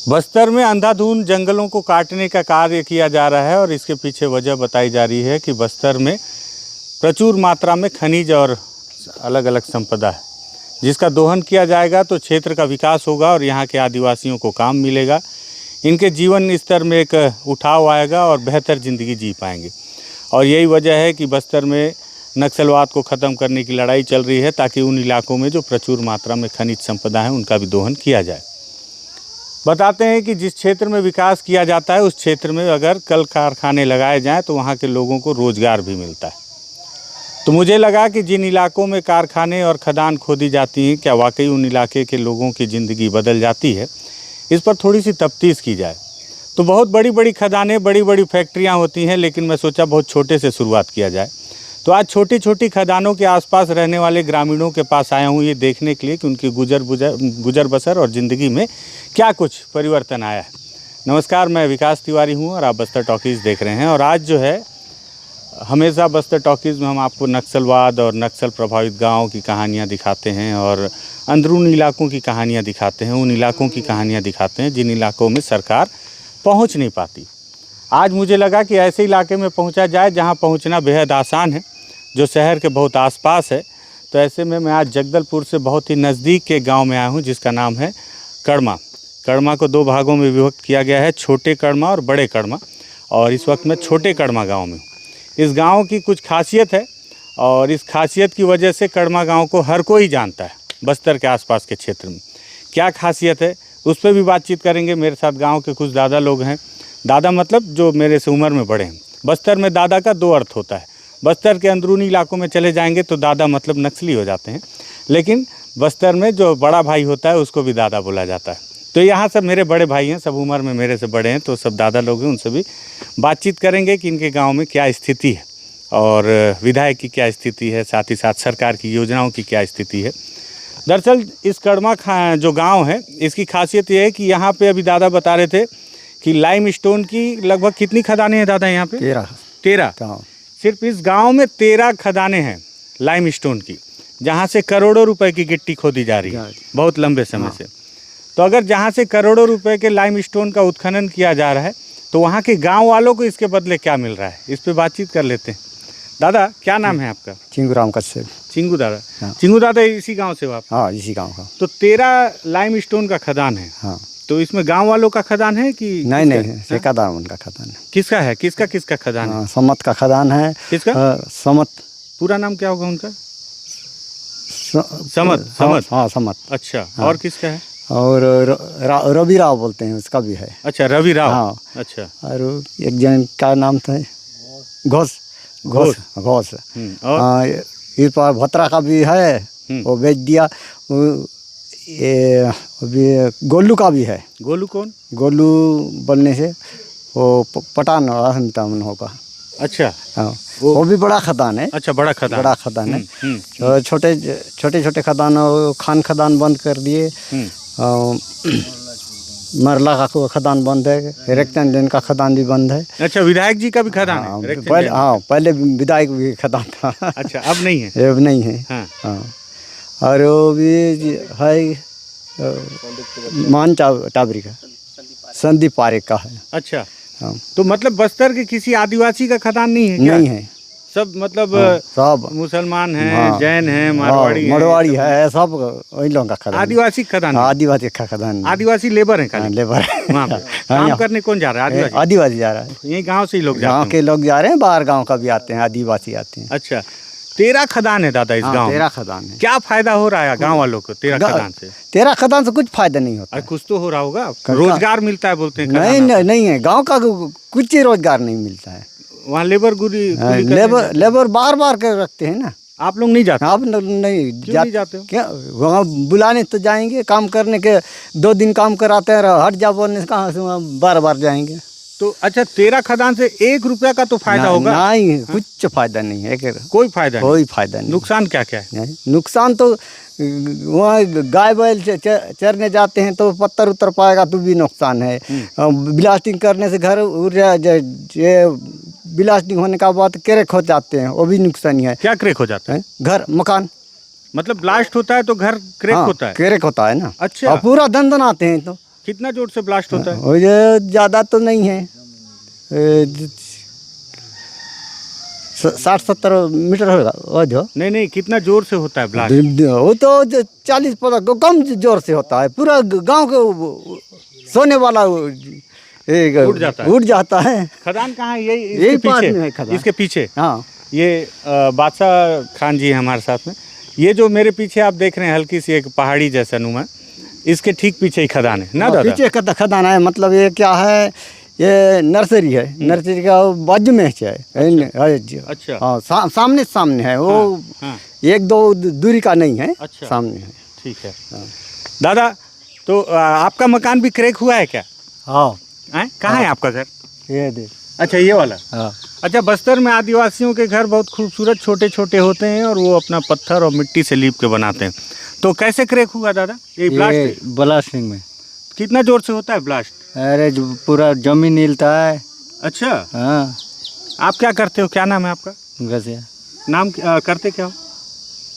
बस्तर में अंधाधुंध जंगलों को काटने का कार्य किया जा रहा है और इसके पीछे वजह बताई जा रही है कि बस्तर में प्रचुर मात्रा में खनिज और अलग अलग संपदा है, जिसका दोहन किया जाएगा तो क्षेत्र का विकास होगा और यहाँ के आदिवासियों को काम मिलेगा, इनके जीवन स्तर में एक उठाव आएगा और बेहतर ज़िंदगी जी पाएंगे। और यही वजह है कि बस्तर में नक्सलवाद को ख़त्म करने की लड़ाई चल रही है, ताकि उन इलाकों में जो प्रचुर मात्रा में खनिज संपदा है उनका भी दोहन किया जाए। बताते हैं कि जिस क्षेत्र में विकास किया जाता है उस क्षेत्र में अगर कल कारखाने लगाए जाएं तो वहाँ के लोगों को रोज़गार भी मिलता है। तो मुझे लगा कि जिन इलाकों में कारखाने और खदान खोदी जाती हैं, क्या वाकई उन इलाके के लोगों की ज़िंदगी बदल जाती है, इस पर थोड़ी सी तफ्तीश की जाए। तो बहुत बड़ी बड़ी खदानें, बड़ी बड़ी फैक्ट्रियाँ होती हैं, लेकिन मैं सोचा बहुत छोटे से शुरुआत किया जाए। तो आज छोटी छोटी खदानों के आसपास रहने वाले ग्रामीणों के पास आया हूँ ये देखने के लिए कि उनकी गुजर बसर और ज़िंदगी में क्या कुछ परिवर्तन आया है। नमस्कार, मैं विकास तिवारी हूँ और आप बस्तर टॉकीज़ देख रहे हैं। और आज जो है, हमेशा बस्तर टॉकीज़ में हम आपको नक्सलवाद और नक्सल प्रभावित गाँव की कहानियाँ दिखाते हैं और अंदरूनी इलाकों की कहानियाँ दिखाते हैं, उन इलाकों की कहानियाँ दिखाते हैं जिन इलाकों में सरकार पहुँच नहीं पाती। आज मुझे लगा कि ऐसे इलाके में पहुँचा जाए जहाँ पहुँचना बेहद आसान है, जो शहर के बहुत आसपास है। तो ऐसे में मैं आज जगदलपुर से बहुत ही नज़दीक के गांव में आया हूं, जिसका नाम है कड़मा। कड़मा को दो भागों में विभक्त किया गया है, छोटे कड़मा और बड़े कड़मा। और इस वक्त मैं छोटे कड़मा गांव में हूं। इस गांव की कुछ खासियत है और इस खासियत की वजह से कड़मा गांव को हर कोई जानता है बस्तर के आसपास के क्षेत्र में। क्या खासियत है उस पर भी बातचीत करेंगे। मेरे साथ गाँव के कुछ दादा लोग हैं। दादा मतलब जो मेरे से उम्र में बड़े हैं। बस्तर में दादा का दो अर्थ होता है। बस्तर के अंदरूनी इलाकों में चले जाएंगे तो दादा मतलब नक्सली हो जाते हैं, लेकिन बस्तर में जो बड़ा भाई होता है उसको भी दादा बोला जाता है। तो यहाँ सब मेरे बड़े भाई हैं, सब उम्र में मेरे से बड़े हैं, तो सब दादा लोग हैं। उनसे भी बातचीत करेंगे कि इनके गांव में क्या स्थिति है और विधायक की क्या स्थिति है, साथ ही साथ सरकार की योजनाओं की क्या स्थिति है। दरअसल इस कड़मा जो गाँव है, इसकी खासियत ये है कि यहाँ पर अभी दादा बता रहे थे कि लाइम स्टोन की लगभग कितनी खदानें हैं दादा यहाँ पे? 13। सिर्फ इस गांव में 13 खदानें हैं लाइम स्टोन की, जहां से करोड़ों रुपए की गिट्टी खोदी जा रही है बहुत लंबे समय से। तो अगर जहां से करोड़ों रुपए के लाइम स्टोन का उत्खनन किया जा रहा है तो वहां के गांव वालों को इसके बदले क्या मिल रहा है, इस पे बातचीत कर लेते हैं। दादा क्या नाम है आपका? चिंगू राम कश्यप। चिंगू दादा। चिंगू दादा इसी गाँव से हो आप? हाँ, इसी गाँव का। तो 13 लाइम स्टोन का खदान है। हाँ। तो इसमें गांव वालों का खदान है कि नहीं, ठेकेदार उनका खदान है। किसका है? किसका खदान है? समत का खदान है। किसका? समत। पूरा नाम क्या होगा उनका? समत। हाँ, समत। अच्छा। हाँ। और किसका है? और रवि राव बोलते हैं, उसका भी है। अच्छा, रवि राव। हाँ। अच्छा। और एक जन का नाम था घोष। और इस पर भतरा का भी है, वो बेच दिया। ये अभी गोलू का भी है। गोलू कौन? गोलू बनने से वो पठान होगा। अच्छा। हाँ, वो भी बड़ा खदान है। अच्छा, बड़ा खदान है। तो छोटे खदान, खान खदान बंद कर दिए। मरला का खदान बंद है, रेक्टन का खदान भी बंद है। अच्छा, विधायक जी का भी खदान है? पहले विधायक भी खदान था। अच्छा, अब नहीं है? अब नहीं है। हाँ। और वो भी है मान टाबरी का, संदीप पारेख का है। अच्छा। हाँ। तो मतलब बस्तर के किसी आदिवासी का खदान नहीं है क्या? नहीं है, सब मतलब सब मुसलमान हैं, जैन हैं, मारवाड़ी है, सब वही लोगों का खदान। आदिवासी खदान? आदिवासी का खदान। आदिवासी लेबर है? लेबर वहाँ पे काम करने कौन जा रहा है? आदिवासी जा रहा है। यही गाँव से ही लोग, गाँव के लोग जा रहे हैं, बाहर गाँव का भी आते हैं, आदिवासी आते हैं। अच्छा, 13 खदान है दादा इस गांव में? 13 खदान है। क्या फायदा हो रहा है गांव वालों को 13 खदान से? 13 खदान से कुछ फायदा नहीं होता। अरे कुछ तो हो रहा होगा, रोजगार मिलता है बोलते हैं। नहीं है, गांव का कुछ रोजगार नहीं मिलता है। वहाँ लेबर लेबर बार कर रखते हैं ना। आप लोग नहीं जाते? आप नहीं जाते हो क्या? वहाँ बुलाने तो जाएंगे, काम करने के 2 दिन काम कराते हैं, हट जा बोलने से कहाँ से बार जाएंगे। तो अच्छा, 13 खदान से 1 रुपया का तो फायदा होगा? नहीं, कुछ फायदा नहीं है। कोई फायदा नहीं। नुकसान क्या है? नुकसान तो वहाँ गाय बैल चरने जाते हैं तो पत्थर उत्तर पाएगा तो भी नुकसान है। ब्लास्टिंग करने से घर ब्लास्टिंग होने का बाद क्रैक हो जाते हैं, वो भी नुकसान है। क्या क्रैक हो जाता है? घर मकान। मतलब ब्लास्ट होता है तो घर क्रैक होता है? क्रैक होता है ना। अच्छा। पूरा दंदन आते हैं तो कितना जोर से ब्लास्ट होता है? वो ये ज़्यादा तो नहीं है, 60-70 मीटर होगा वो जो। नहीं, कितना जोर से होता है ब्लास्ट? वो तो 40-50 कम जोर से होता है, पूरा गांव के सोने वाला उड़ जाता है। उड़ जाता है। खदान कहाँ है? यही यही इसके पास पीछे, में है खदान। इसके पीछे। हाँ, ये बादशाह खान जी हैं हमारे साथ में। ये जो मेरे पीछे आप देख रहे हैं हल्की सी एक पहाड़ी जैसा नुमा, इसके ठीक पीछे ही खदान है ना दादा? पीछे का खदान है, मतलब ये क्या है, ये नर्सरी है, नर्सरी का बाजू में है। अच्छा। हाँ, सामने है वो। हाँ। 1-2 दूरी का नहीं है। अच्छा। सामने है। ठीक है। दादा तो आपका मकान भी क्रैक हुआ है क्या? हाँ। कहाँ है आपका घर? ये देख। अच्छा, ये वाला। हाँ। अच्छा, बस्तर में आदिवासियों के घर बहुत खूबसूरत छोटे छोटे होते हैं और वो अपना पत्थर और मिट्टी से लीप के बनाते हैं। तो कैसे क्रैक हुआ दादा? ये ब्लास्ट? ब्लास्टिंग में। कितना जोर से होता है ब्लास्ट? अरे पूरा जमीन हिलता है। अच्छा। हाँ। आप क्या करते हो? क्या नाम है आपका? गसिया। नाम करते क्या हो?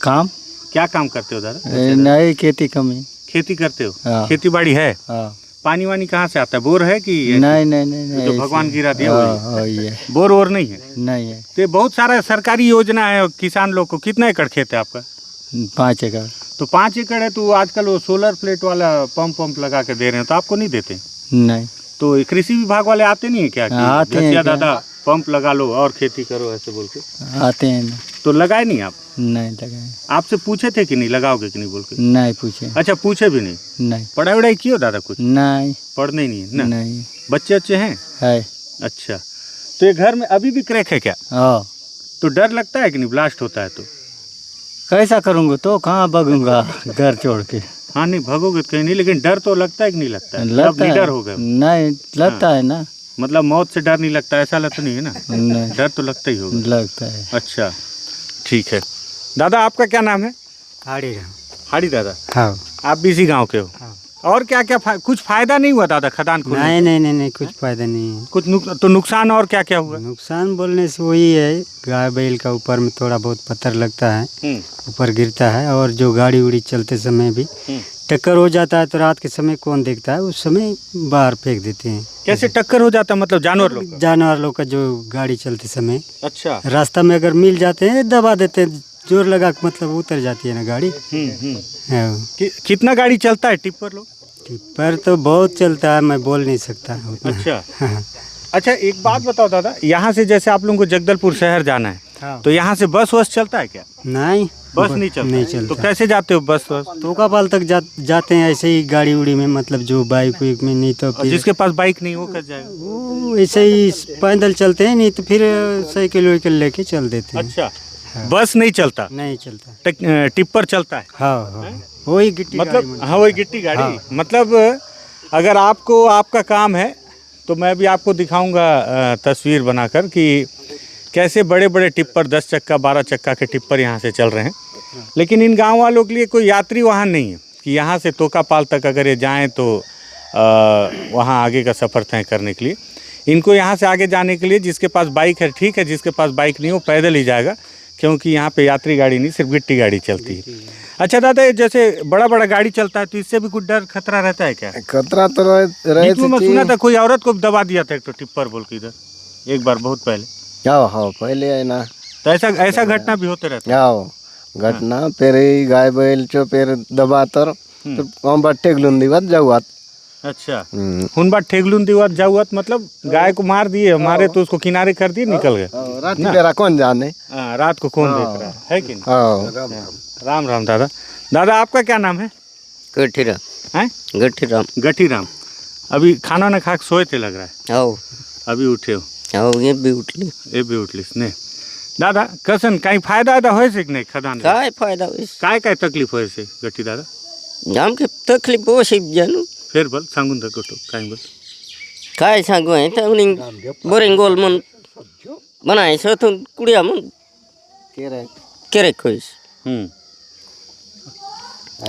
काम। क्या काम करते हो दादा? नहीं, खेती कमी। खेती करते हो? हाँ। खेती बाड़ी है? हाँ। पानी वानी कहाँ से आता है? बोर है कि नहीं, तो भगवान गिरा दिया वही? ये बोर वोर नहीं है? नहीं है। तो बहुत सारा सरकारी योजना है किसान लोग को। कितना एकड़ खेत है आपका? 5 एकड़। तो 5 एकड़ है तो आजकल वो सोलर प्लेट वाला पंप लगा के दे रहे हैं, तो आपको नहीं देते? नहीं। तो कृषि विभाग वाले आते नहीं है क्या कि आते हैं गठिया क्या? दादा पंप लगा लो और खेती करो ऐसे बोल के? आते हैं ना। तो लगाए नहीं आप? नहीं लगाए। आपसे पूछे थे कि नहीं लगाओगे कि नहीं बोल के? नहीं पूछे। अच्छा, पूछे भी नहीं? नहीं। पढ़ाई वढ़ाई की हो दादा कुछ? नहीं। पढ़ने ही नहीं है ना? नहीं बच्चे अच्छे हैं? है। अच्छा, तो ये घर में अभी भी क्रैक है क्या? हाँ। तो डर लगता है कि नहीं ब्लास्ट होता है तो? कैसा करूँगा, तो कहाँ भगूंगा घर छोड़ के? हाँ, नहीं भगोगे तो कहीं नहीं, लेकिन डर तो लगता है कि नहीं लगता है? अब लगता निडर है। हो गए? नहीं लगता है ना। मतलब मौत से डर नहीं लगता, ऐसा लगता नहीं है ना? नहीं डर तो लगता ही होगा। लगता है। अच्छा, ठीक है। दादा आपका क्या नाम है? हाड़ी दादा। हाँ। आप भी इसी गांव के हो? हाँ। और क्या क्या कुछ फायदा नहीं हुआ दादा खदान खोलने से? नहीं, कुछ फायदा नहीं है। कुछ तो नुकसान और क्या क्या हुआ? नुकसान बोलने से वही है, गाय बैल का ऊपर में थोड़ा बहुत पत्थर लगता है, ऊपर गिरता है, और जो गाड़ी उड़ी चलते समय भी टक्कर हो जाता है तो रात के समय कौन देखता है, उस समय बाहर फेंक देते हैं। कैसे टक्कर हो जाता है? मतलब जानवर लोग? जानवर लोग का जो गाड़ी चलते समय अच्छा। रास्ता में अगर मिल जाते हैं, दबा देते हैं, जोर लगा के मतलब उतर जाती है ना गाड़ी। हाँ। कितना गाड़ी चलता है टिप्पर लोग? टिप्पर तो बहुत चलता है, मैं बोल नहीं सकता उतना। अच्छा। हाँ। अच्छा, एक बात बताओ दादा, यहाँ से जैसे आप लोगों को जगदलपुर शहर जाना है, हाँ। तो यहाँ से बस वस चलता है क्या? नहीं, बस नहीं चलता? नहीं चलता। तो कैसे जाते हो बस वस? तोकापाल तक जाते हैं ऐसे ही गाड़ी उड़ी में, मतलब जो बाइक वाइक में, नहीं तो और फिर जिसके पास बाइक नहीं वो कैसे जाएगा? वो ऐसे ही पैदल चलते हैं, नहीं तो फिर साइकिल वाइकिल लेके चल देते हैं। अच्छा। बस नहीं चलता? नहीं चलता। टिप्पर चलता है? हाँ। वही गिट्टी मतलब हाँ, वही गिट्टी गाड़ी। मतलब अगर आपको आपका काम है तो मैं भी आपको दिखाऊंगा तस्वीर बनाकर कि कैसे बड़े बड़े टिप्पर 10 चक्का 12 चक्का के टिप्पर यहाँ से चल रहे हैं। लेकिन इन गांव वालों के लिए कोई यात्री वाहन नहीं है कि यहाँ से तोकापाल तक अगर ये जाएं तो वहाँ आगे का सफ़र तय करने के लिए। इनको यहाँ से आगे जाने के लिए जिसके पास बाइक है ठीक है, जिसके पास बाइक नहीं वो पैदल ही जाएगा, क्योंकि यहाँ पे यात्री गाड़ी नहीं सिर्फ गिट्टी गाड़ी चलती है। अच्छा दादा, जैसे बड़ा बड़ा गाड़ी चलता है तो इससे भी कुछ डर खतरा रहता है क्या? खतरा तो रहे बीच में मैं सुना था कोई औरत को दबा दिया था एक तो टिप्पर बोल के इधर एक बार बहुत पहले। हाँ, पहले है ना। तो ऐसा घटना भी होते रहता है घटना। फिर गाय बैल चो फिर दबा तर तो बट्टे गलुंदी बात जाऊआत। अच्छा, हुन बात ठेगलुन दिवत जाऊआत मतलब गाय को मार दिए, हमारे तो उसको किनारे कर दिए, निकल गए। रात बेरा कौन जाने? रात को कौन देख रहा है कि नहीं? राम राम दादा। दादा आपका क्या नाम है? गठीराम। गठीराम। अभी खाना ना खा के सोए थे लग रहा है? अभी उठे हो? ये भी उठली। ये भी उठलिस ने दादा। कसन कहीं फायदा होए से कि नहीं खदान? काय फायदा होइस? काय तकलीफ होए से गठी दादा? जाम के तकलीफ हो से जानू। फिर बोल सांगून तर गोटो काय बोल? काय सांगू आहे तर उनी बोरिंगोल मन बनाय छ तो कुडिया मन केरे खोइस।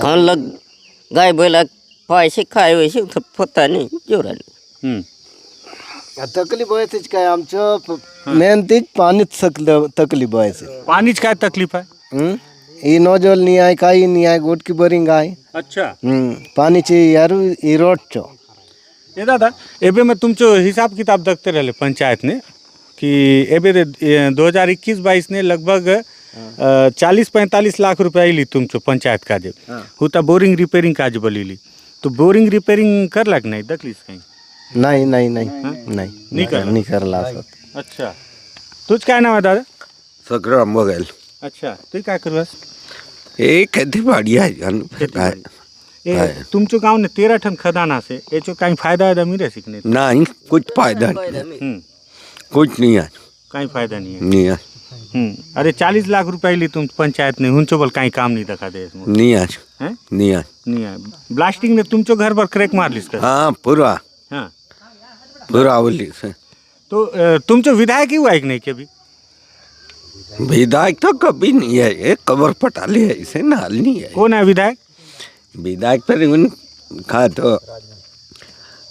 खान लग गाय बैला पैसे खाय होइस तो पता नाही जोराने। तकलीफ व्हायची काय आमचं मेन तीच पाणीच तकलीफ व्हायची। पाणीच काय तकलीफ आहे? ही नोजल नहीं आए, काही नहीं आए, गोट की बोरिंग आए। अच्छा। पानी चाहिए यार, ये रोड चो ये दादा एबे में तुम जो हिसाब किताब देखते रहे पंचायत ने कि एबे 2021-22 ने लगभग 40-45 लाख रुपया ली तुम जो पंचायत का जब होता बोरिंग रिपेयरिंग काज बोली ली तो बोरिंग रिपेयरिंग कर लग नहीं देख लीस कहीं नहीं कर ला सकते। अच्छा तुझ क्या नाम है दादा? सगराम बगल अच्छा तू क्या करवास? एक खेती बढ़िया है ये तुम जो गाँव ने 13 टन खदाना से ये जो कहीं फायदा है मिले सीखने नहीं कुछ फायदा नहीं कुछ नहीं है कहीं फायदा नहीं है नहीं है अरे 40 लाख रुपए ली तुम पंचायत ने हुन चोबल कहीं काम नहीं देखा दे इसमें नहीं है हैं? नहीं है नहीं है ब्लास्टिंग ने तुम जो घर पर क्रैक मार लिस कर हाँ पूरा हाँ पूरा बोली से तो तुम जो विधायक ही हुआ है कि नहीं कभी? विधायक तो कभी नहीं है ये कबर पटाली है इसे नाल नहीं है। कौन है विधायक? विधायक पर उन खा तो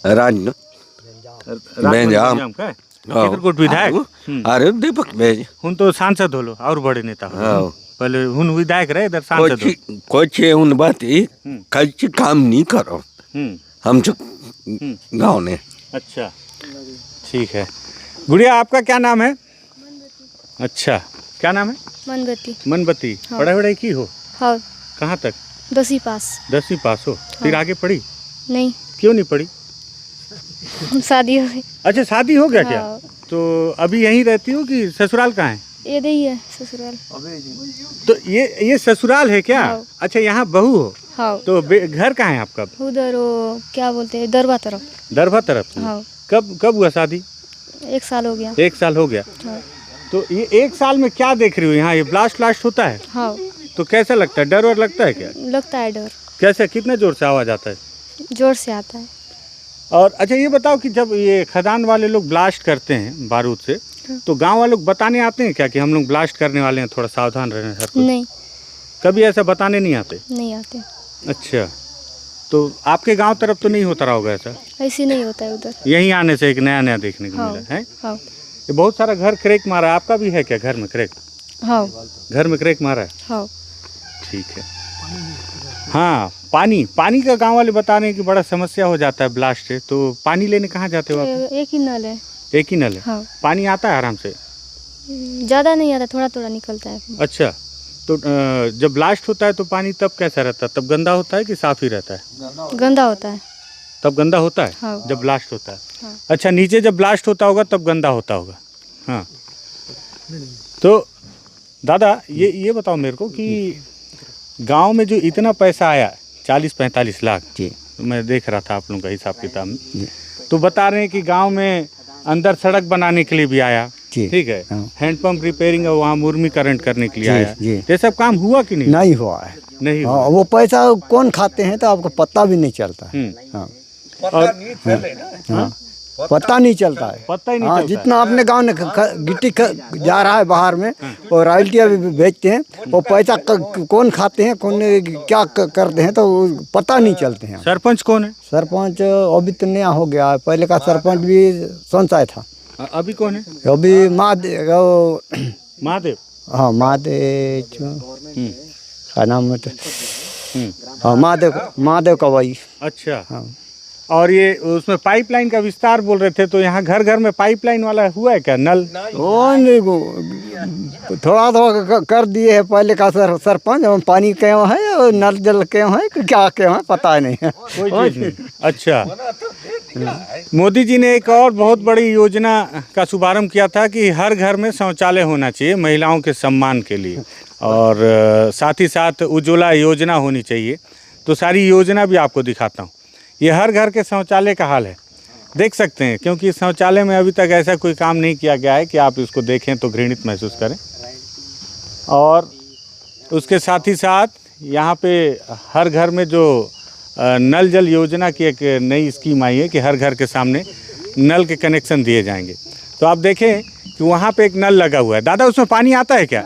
राज राजनाम का चित्रकूट विधायक अरे दीपक भेज हुन तो सांसद होलो और बड़े नेता हो हाँ पहले हुन विधायक रहे इधर सांसद हो कुछ उन बात ही कल काम नहीं करो हम जो गाँव ने। अच्छा ठीक है। गुड़िया आपका क्या नाम है? अच्छा क्या नाम है? मनबत्ती। मनबत्ती हाँ। पढ़ाई वढ़ाई की हो? हाँ कहाँ तक? 10वीं पास। 10वीं पास हो फिर आगे पढ़ी? नहीं क्यों नहीं पढ़ी? शादी हो गई। अच्छा शादी हो गया क्या? हाँ। तो अभी यहीं रहती हो कि ससुराल कहाँ है? ये नहीं है ससुराल। तो ये ससुराल है क्या? हाँ। अच्छा यहाँ बहू हो हाँ तो घर कहाँ है आपका? उधर वो क्या बोलते हैं दरबा तरफ। दरभा तरफ। हाँ कब हुआ शादी? 1 साल हो गया। 1 साल हो गया। हाँ तो ये 1 साल में क्या देख रही हो यहाँ? ये ब्लास्ट होता है हाँ तो कैसा लगता है? डर और लगता है क्या? लगता है डर। कैसे कितने जोर से आवाज आता है? जोर से आता है। और अच्छा ये बताओ कि जब ये खदान वाले लोग ब्लास्ट करते हैं बारूद से तो गांव वाले लोग बताने आते हैं क्या कि हम लोग ब्लास्ट करने वाले हैं थोड़ा सावधान रहना हर कोई? नहीं कभी ऐसा बताने नहीं आते? नहीं आते। अच्छा तो आपके गांव तरफ तो नहीं होता रहा होगा ऐसा? ऐसे नहीं होता है उधर। यहीं आने से एक नया देखने को हाँ मिला है। हाँ ये बहुत सारा घर क्रैक मारा है। आपका भी है क्या घर में क्रैक? हाँ घर में क्रैक मारा है? हाँ ठीक है। हाँ पानी का गांव वाले बता रहे हैं कि बड़ा समस्या हो जाता है ब्लास्ट से तो पानी लेने कहाँ जाते हो आप? एक ही नल है। एक ही नल है? हाँ पानी आता है आराम से? ज़्यादा नहीं आता थोड़ा थोड़ा निकलता है। अच्छा तो जब ब्लास्ट होता है तो पानी तब कैसा रहता है? तब गंदा होता है कि साफ ही रहता है? गंदा होता है। तब गंदा होता है? हाँ। जब ब्लास्ट होता है। हाँ। अच्छा नीचे जब ब्लास्ट होता होगा तब गंदा होता होगा। हाँ तो दादा ये बताओ मेरे को कि गांव में जो इतना पैसा आया 40-45 लाख जी मैं देख रहा था आप लोगों का हिसाब किताब में तो बता रहे हैं कि गांव में अंदर सड़क बनाने के लिए भी आया। जी। ठीक है। हाँ। हैंडपंप रिपेयरिंग और वहाँ मुर्मी करंट करने के लिए जी, आया। जी। ये सब काम हुआ कि नहीं? नहीं हुआ है। नहीं हाँ, हुआ। वो पैसा कौन खाते हैं तो आपको पता भी नहीं चलता है। हाँ और हाँ पता नहीं चलता है। पता ही नहीं हाँ चलता है। जितना अपने गांव में गिट्टी जा रहा है बाहर में और रॉयल्टियाँ भी बेचते हैं वो पैसा कौन खाते हैं कौन क्या करते हैं तो पता नहीं चलते हैं। सरपंच कौन है? सरपंच अभी तो नया हो गया है। पहले का सरपंच भी संचाय था। अभी कौन है? अभी महादेव महादेव। हाँ महादेव का नाम है तो हाँ महादेव का वही। अच्छा हाँ और ये उसमें पाइपलाइन का विस्तार बोल रहे थे तो यहाँ घर घर में पाइपलाइन वाला हुआ है क्या? नल थोड़ा थोड़ा कर दिए है पहले का सरपंच। पानी क्यों है और नल जल क्यों है क्या क्यों है पता नहीं है कोई चीज नहीं। अच्छा मोदी जी ने एक और बहुत बड़ी योजना का शुभारंभ किया था कि हर घर में शौचालय होना चाहिए महिलाओं के सम्मान के लिए और साथ ही साथ उज्ज्वला योजना होनी चाहिए। तो सारी योजना भी आपको दिखाता हूँ। ये हर घर के शौचालय का हाल है देख सकते हैं क्योंकि शौचालय में अभी तक ऐसा कोई काम नहीं किया गया है कि आप इसको देखें तो घृणित महसूस करें। और उसके साथ ही साथ यहाँ पे हर घर में जो नल जल योजना की एक नई स्कीम आई है कि हर घर के सामने नल के कनेक्शन दिए जाएंगे। तो आप देखें कि वहाँ पे एक नल लगा हुआ है। दादा उसमें पानी आता है क्या?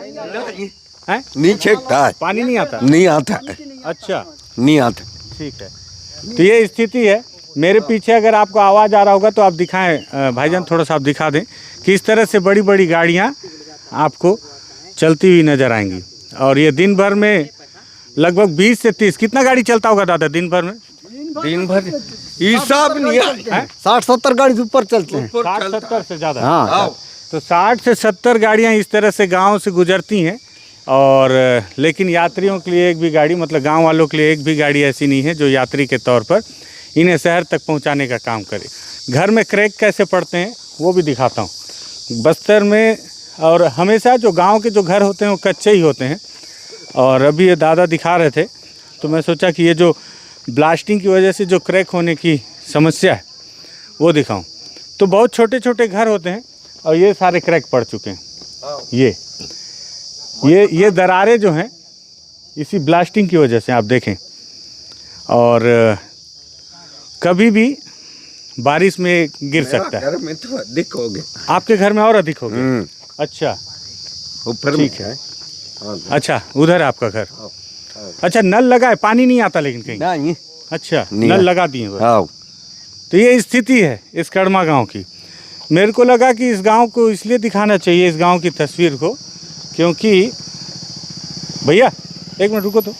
है? नहीं छेकता है पानी नहीं आता? नहीं आता है। अच्छा नहीं आता। ठीक है। तो ये स्थिति है। मेरे पीछे अगर आपको आवाज़ आ रहा होगा तो आप दिखाएं भाईजान थोड़ा सा आप दिखा दें कि इस तरह से बड़ी बड़ी गाड़ियाँ आपको चलती हुई नज़र आएंगी। और ये दिन भर में लगभग 20 से 30 कितना गाड़ी चलता होगा दादा दिन भर में? दिन भर हिसाब नहीं है। 60-70 गाड़ी ऊपर चलते हैं। 60-70 से ज़्यादा। हाँ। तो 60 से 70 गाड़ियाँ इस तरह से गांव से गुजरती हैं, और लेकिन यात्रियों के लिए एक भी गाड़ी, मतलब गांव वालों के लिए एक भी गाड़ी ऐसी नहीं है जो यात्री के तौर पर इन्हें शहर तक पहुंचाने का काम करे। घर में क्रैक कैसे पड़ते हैं वो भी दिखाता हूं बस्तर में। और हमेशा जो गांव के जो घर होते हैं वो कच्चे ही होते हैं, और अभी ये दादा दिखा रहे थे तो मैं सोचा कि ये जो ब्लास्टिंग की वजह से जो क्रैक होने की समस्या है वो दिखाऊं। तो बहुत छोटे छोटे घर होते हैं और ये सारे क्रैक पड़ चुके हैं। ये दरारें जो हैं इसी ब्लास्टिंग की वजह से आप देखें, और कभी भी बारिश में गिर सकता है। घर में तो अधिक हो गया। आपके घर में और अधिक हो गया? अच्छा, ऊपर ठीक है। अच्छा, उधर है आपका घर। अच्छा, नल लगा है, पानी नहीं आता लेकिन कहीं? नहीं। अच्छा, नहीं नल है। लगा दिए बस। हाँ। तो ये स्थिति है इस कड़मा गांव की। मेरे को लगा कि इस गांव को इसलिए दिखाना चाहिए, इस गांव की तस्वीर को, क्योंकि भैया एक मिनट रुको तो,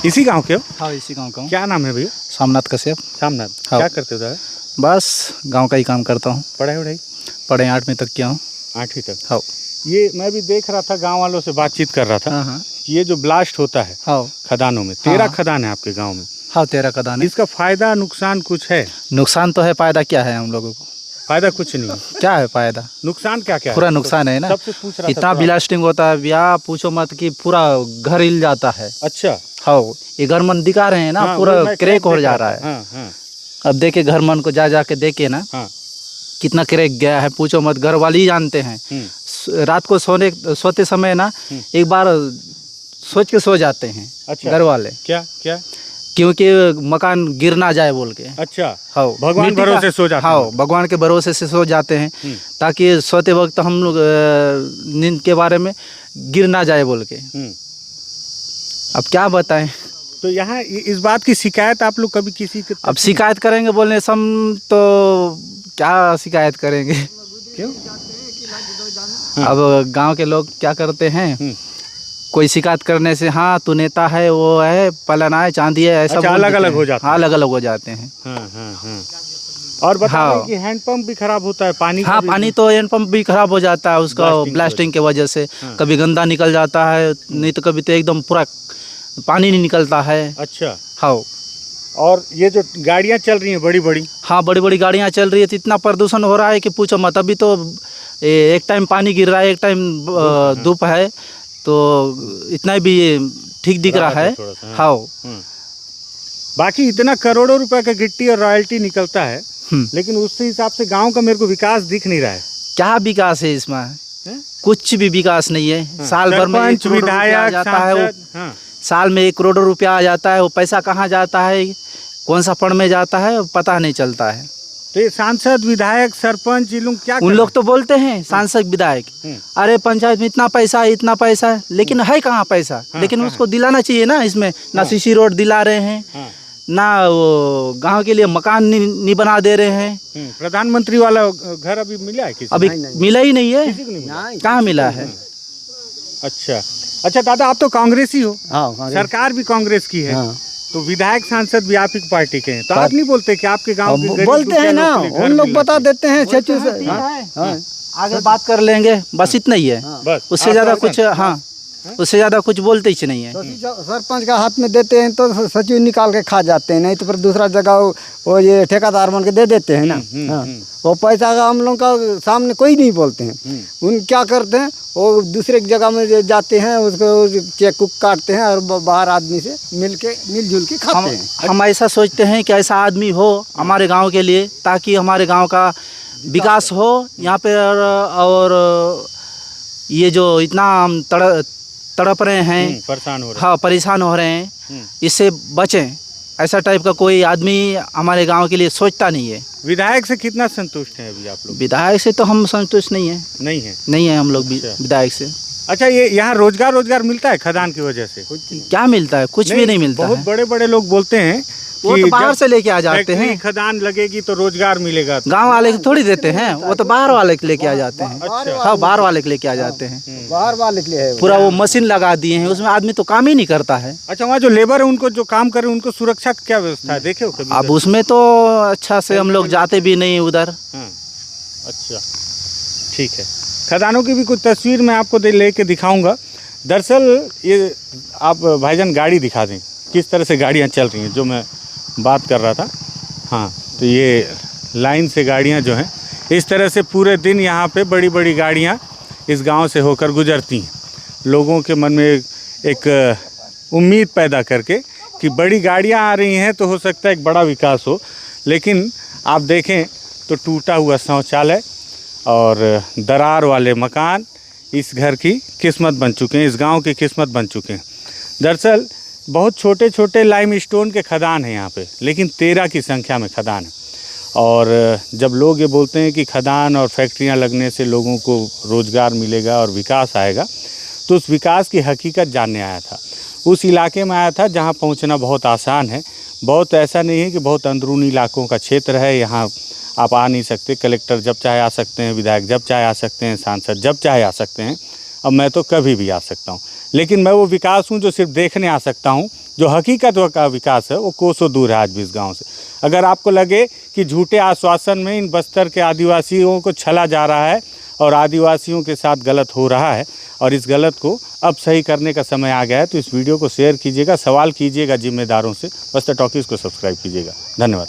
इसी गांव के हो? हाँ, इसी गांव का हूँ। क्या नाम है भैया? सामनाथ कश्यप। सामनाथ। हाँ। क्या करते हो दादा? बस गांव का ही काम करता हूँ। पढ़ाई? पढ़े 8वीं तक किया हूँ। 8वीं तक। हाँ। ये मैं भी देख रहा था, गांव वालों से बातचीत कर रहा था। हाँ हाँ। ये जो ब्लास्ट होता है हाँ खदानों में, 13 हाँ। खदान है आपके गांव में। हाँ, 13 का दाना। इसका फायदा नुकसान कुछ है? नुकसान तो है, फायदा क्या है हम लोगों को? फायदा कुछ नहीं है। क्या है फायदा? नुकसान क्या क्या पूरा है? नुकसान है ना। सबसे पूछ रहा था इतना थोड़ा। ब्लास्टिंग होता है, या पूछो मत कि पूरा घर हिल जाता है। अच्छा। हाँ, ये घर मन दिखा रहे हैं ना, हाँ, पूरा वो मैं क्रैक हो देख जा था। रहा है। हाँ हाँ अब देखे घर मन को जा के देखे ना, हाँ। कितना क्रैक गया है, पूछो मत। घर वाले ही जानते हैं। रात को सोते समय ना एक बार सोच के सो जाते हैं। अच्छा। घर वाले क्या क्या? क्योंकि मकान गिर ना जाए बोल के। अच्छा, हाँ, भगवान मिट्टी का- भरोसे सो जाते हाँ, हैं। भगवान के भरोसे से सो जाते हैं, ताकि सोते वक्त हम लोग नींद के बारे में गिर ना जाए बोल के। अब क्या बताएं। तो यहाँ इस बात की शिकायत आप लोग कभी किसी के? अब शिकायत करेंगे बोलने सम, तो क्या शिकायत करेंगे? क्यों? अब गांव के लोग क्या करते हैं, कोई शिकायत करने से हाँ तू नेता है, वो है, पलाना है, चांदी है, ऐसा अच्छा, बोल अलग देते अलग हैं। हो जाते हाँ, हैं। अलग अलग हो जाते हैं। हाँ। और बता हाँ। रहे कि हैंडपंप भी खराब होता है, पानी का हाँ, भी- पानी तो हैंड पंप भी खराब हो जाता है उसका ब्लास्टिंग की ब्लास्टिंग की वजह से। कभी गंदा निकल जाता है, नहीं तो कभी तो एकदम पूरा पानी नहीं निकलता है। अच्छा। हाँ। और ये जो गाड़ियाँ चल रही हैं बड़ी बड़ी, हाँ, बड़ी बड़ी गाड़ियाँ चल रही है तो इतना प्रदूषण हो रहा है कि पूछो मत। अभी तो एक टाइम पानी गिर रहा है, एक टाइम धूप है, तो इतना भी ठीक दिख रहा है। थोड़ा सा, हाँ। बाकी इतना करोड़ों रुपए का गिट्टी और रॉयल्टी निकलता है, लेकिन उससे हिसाब से गांव का मेरे को विकास दिख नहीं रहा है। क्या विकास है इसमें? कुछ भी विकास नहीं है। साल भर में 1 सरपंच, करोड़ रुपया आ विधायक, जाता है, वो सांसद, हाँ। साल में 1 करोड़ रुपया आ जाता है। वो पैसा कहाँ जाता है, कौन सा फंड में जाता है, पता नहीं चलता है। तो ये सांसद, विधायक, सरपंच, ये लोग क्या उन कर लोग तो बोलते हैं सांसद विधायक, अरे पंचायत में इतना पैसा है, इतना पैसा है, लेकिन है कहाँ पैसा? लेकिन उसको दिलाना चाहिए ना। इसमें ना सीसी रोड दिला रहे हैं, ना वो गांव के लिए मकान नहीं बना दे रहे हैं। प्रधानमंत्री वाला घर अभी मिला है किसी? अभी मिला ही नहीं है। किसी को नहीं मिला। कहाँ मिला है? अच्छा दादा, आप तो कांग्रेसी हो। हाँ, सरकार भी कांग्रेस की है। हाँ। तो विधायक सांसद भी आप ही की पार्टी के हैं, तो आप नहीं बोलते कि आपके गांव के गरीब बोलते हैं दुखिया ना, लोग के लिए घर उन लोग मिलना बता चाहिए? देते हैं सचिव से। ठीक है। हाँ। आगे बात कर लेंगे, बस इतना ही है। बस उससे ज़्यादा कुछ, हाँ, उससे ज़्यादा कुछ बोलते ही नहीं है। सरपंच का हाथ में देते हैं तो सचिव निकाल के खा जाते हैं, नहीं तो फिर दूसरा जगह वो ये ठेकेदार बन के दे देते हैं ना। हाँ। वो पैसा का हम लोग का सामने कोई नहीं बोलते हैं। उन क्या करते हैं, वो दूसरे जगह में जाते हैं, उसको चेक उक काटते हैं और बाहर आदमी से मिलजुल के खाते हैं। हम ऐसा सोचते हैं कि ऐसा आदमी हो हमारे गांव के लिए, ताकि हमारे गांव का विकास हो यहाँ पे। और ये जो इतना हम तड़प रहे हैं, परेशान हो रहे हैं। हाँ, परेशान हो रहे हैं, इससे बचें। ऐसा टाइप का कोई आदमी हमारे गांव के लिए सोचता नहीं है। विधायक से कितना संतुष्ट हैं अभी आप लोग? विधायक से तो हम संतुष्ट नहीं है। नहीं है हम लोग भी विधायक से। अच्छा, ये यहाँ रोजगार मिलता है खदान की वजह से? क्या मिलता है? कुछ भी नहीं मिलता बहुत है। बड़े बड़े लोग बोलते हैं वो कि तो बाहर जब से लेके आ जाते फैक्ट्री, हैं। खदान लगेगी तो रोजगार मिलेगा। गांव वाले थोड़ी देते हैं, वो तो बाहर वाले के लेके आ जाते हैं। अच्छा। हाँ, बाहर वाले के लेके आ जाते हैं। बाहर वाले के लिए है पूरा वो मशीन लगा दिए हैं, उसमें आदमी तो काम ही नहीं करता है। अच्छा, वहाँ जो लेबर है उनको जो काम करे उनको सुरक्षा की क्या व्यवस्था है, देखे हो कभी? अब उसमें तो अच्छा से हम लोग जाते भी नहीं उधर। हाँ, अच्छा, ठीक है। खदानों की भी कुछ तस्वीर मैं आपको लेके दिखाऊंगा। दरअसल ये आप भाईजान गाड़ी दिखा दें, किस तरह से गाड़ियाँ चल रही हैं, जो मैं बात कर रहा था। हाँ, तो ये लाइन से गाड़ियाँ जो हैं इस तरह से पूरे दिन यहाँ पे बड़ी बड़ी गाड़ियाँ इस गांव से होकर गुजरती हैं, लोगों के मन में एक उम्मीद पैदा करके कि बड़ी गाड़ियाँ आ रही हैं तो हो सकता है एक बड़ा विकास हो। लेकिन आप देखें तो टूटा हुआ शौचालय और दरार वाले मकान इस घर की किस्मत बन चुके हैं, इस गांव की किस्मत बन चुके हैं। दरअसल बहुत छोटे छोटे लाइमस्टोन के खदान हैं यहाँ पे, लेकिन 13 की संख्या में खदान है। और जब लोग ये बोलते हैं कि खदान और फैक्ट्रियाँ लगने से लोगों को रोज़गार मिलेगा और विकास आएगा, तो उस विकास की हकीकत जानने आया था। उस इलाके में आया था जहाँ पहुँचना बहुत आसान है। बहुत ऐसा नहीं है कि बहुत अंदरूनी इलाकों का क्षेत्र है, यहाँ आप आ नहीं सकते। कलेक्टर जब चाहे आ सकते हैं, विधायक जब चाहे आ सकते हैं, सांसद जब चाहे आ सकते हैं। अब मैं तो कभी भी आ सकता हूँ, लेकिन मैं वो विकास हूँ जो सिर्फ देखने आ सकता हूँ। जो हकीकत का विकास है वो कोसों दूर है आज भी इस गांव से। अगर आपको लगे कि झूठे आश्वासन में इन बस्तर के आदिवासियों को छला जा रहा है और आदिवासियों के साथ गलत हो रहा है और इस गलत को अब सही करने का समय आ गया है, तो इस वीडियो को शेयर कीजिएगा, सवाल कीजिएगा जिम्मेदारों से। बस्तर टॉकीज़ को सब्सक्राइब कीजिएगा। धन्यवाद।